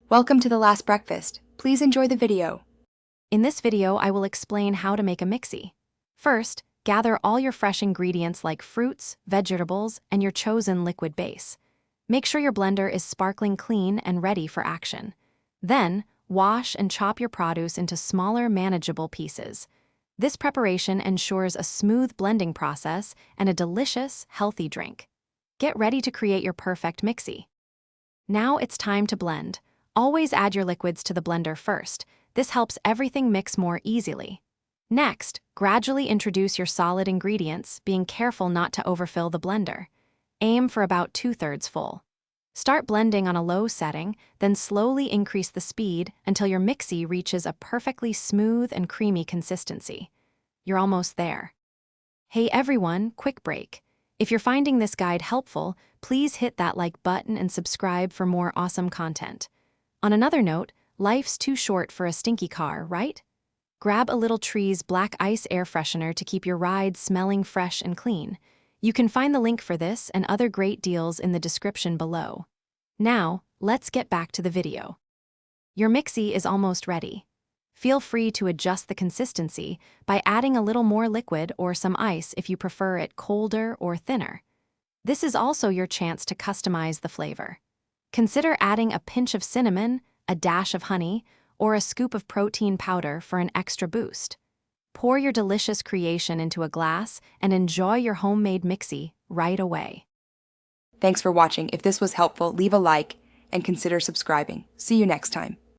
Welcome to The Last Breakfast. Please enjoy the video. In this video, I will explain how to make a mixie. First, gather all your fresh ingredients like fruits, vegetables, and your chosen liquid base. Make sure your blender is sparkling clean and ready for action. Then, wash and chop your produce into smaller, manageable pieces. This preparation ensures a smooth blending process and a delicious, healthy drink. Get ready to create your perfect mixie. Now it's time to blend. Always add your liquids to the blender first. This helps everything mix more easily. Next, gradually introduce your solid ingredients, being careful not to overfill the blender. Aim for about 2/3 full. Start blending on a low setting, then slowly increase the speed until your mixie reaches a perfectly smooth and creamy consistency. You're almost there. Hey everyone, quick break. If you're finding this guide helpful, please hit that like button and subscribe for more awesome content. On another note, life's too short for a stinky car, right? Grab a Little Tree's Black Ice air freshener to keep your ride smelling fresh and clean. You can find the link for this and other great deals in the description below. Now, let's get back to the video. Your mixie is almost ready. Feel free to adjust the consistency by adding a little more liquid or some ice if you prefer it colder or thinner. This is also your chance to customize the flavor. Consider adding a pinch of cinnamon, a dash of honey, or a scoop of protein powder for an extra boost. Pour your delicious creation into a glass and enjoy your homemade mixie right away. Thanks for watching. If this was helpful, leave a like and consider subscribing. See you next time.